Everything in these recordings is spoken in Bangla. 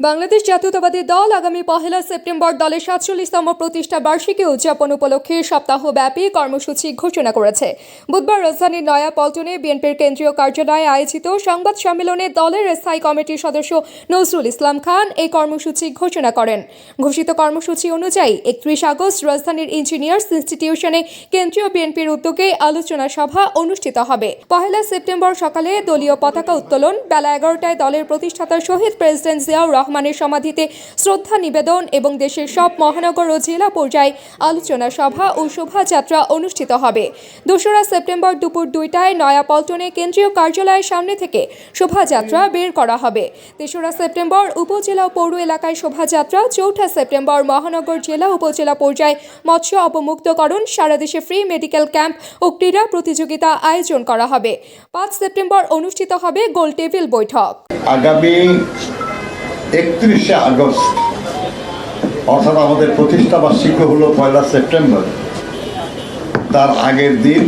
বাংলাদেশ জাতীয়তাবাদী দল আগামী 1 সেপ্টেম্বর দলের 47তম প্রতিষ্ঠা বার্ষিকী উদযাপন উপলক্ষে সপ্তাহব্যাপী কর্মসূচি ঘোষণা করেছে। বুধবার রাজধানীর নয়াপল্টনে বিএনপির কেন্দ্রীয় কার্যালয়ে আয়োজিত সংবাদ সম্মেলনে দলের স্থায়ী কমিটির সদস্য নজরুল ইসলাম খান এই কর্মসূচি ঘোষণা করেন। ঘোষিত কর্মসূচি অনুযায়ী 31 আগস্ট রাজধানীর ইঞ্জিনিয়ার্স ইনস্টিটিউশনে কেন্দ্রীয় বিএনপির উদ্যোগে আলোচনা সভা অনুষ্ঠিত হবে। 1 সেপ্টেম্বর সকালে দলীয় পতাকা উত্তোলন, বেলা 11টায় দলের প্রতিষ্ঠাতা শহীদ প্রেসিডেন্ট জিয়াউর রহমানের সমাধিতে শ্রদ্ধা নিবেদন এবং দেশের সব মহানগর ও জেলা পর্যায়ে আলোচনা সভা ও শোভাযাত্রা অনুষ্ঠিত হবে। 2 সেপ্টেম্বর দুপুর 2টায় নয়াপল্টনে কেন্দ্রীয় কার্যালয়ের সামনে থেকে শোভাযাত্রা বের করা হবে। 3 সেপ্টেম্বর উপজেলা ও পৌর এলাকায় শোভাযাত্রা, 4 সেপ্টেম্বর মহানগর জেলা উপজেলা পর্যায়ে মৎস্য অবমুক্তকরণ, সারা দেশে ফ্রি মেডিকেল ক্যাম্প ও ক্রীড়া প্রতিযোগিতা আয়োজন করা হবে। 5 সেপ্টেম্বর অনুষ্ঠিত হবে গোল টেবিল বৈঠক। আগামী 31 আগস্ট অর্থাৎ আমাদের প্রতিষ্ঠা বার্ষিকী হলো 1 সেপ্টেম্বর। তার আগের দিন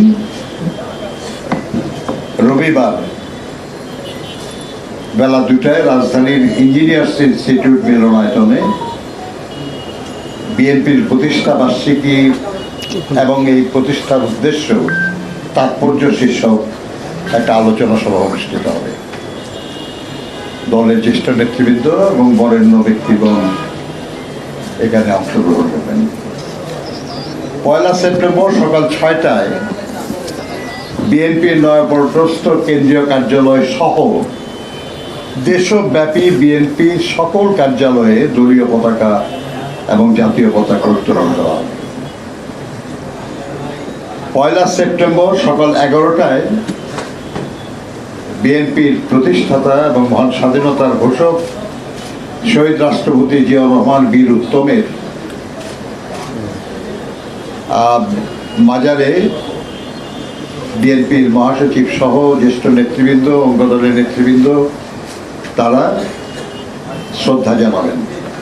রবিবার বেলা 2টায় রাজধানীর ইঞ্জিনিয়ার্স ইনস্টিটিউট মিলনায়তনে বিএনপির প্রতিষ্ঠা বার্ষিকী এবং এই প্রতিষ্ঠার উদ্দেশ্য তাৎপর্য শীর্ষক একটা আলোচনা সভা অনুষ্ঠিত হবে। দলের জ্যেষ্ঠ নেতৃবৃন্দ এবং বরেণ্য ব্যক্তিগণ এখানে অংশগ্রহণ করবেন। 1 সেপ্টেম্বর সকাল 6টায় বিএনপির নয়াপল্টনস্থ কেন্দ্রীয় কার্যালয় সহ দেশব্যাপী বিএনপির সকল কার্যালয়ে দলীয় পতাকা এবং জাতীয় পতাকা উত্তোলন করা হবে। 1 সেপ্টেম্বর সকাল 11টায় বিএনপির প্রতিষ্ঠাতা এবং মহান স্বাধীনতার ঘোষক শহীদ রাষ্ট্রপতি জিয়াউর রহমান বীর উত্তমের মাজারে বিএনপির মহাসচিব সহ জ্যেষ্ঠ নেতৃবৃন্দ, অঙ্গদলের নেতৃবৃন্দ তারা শ্রদ্ধা জানাবেন।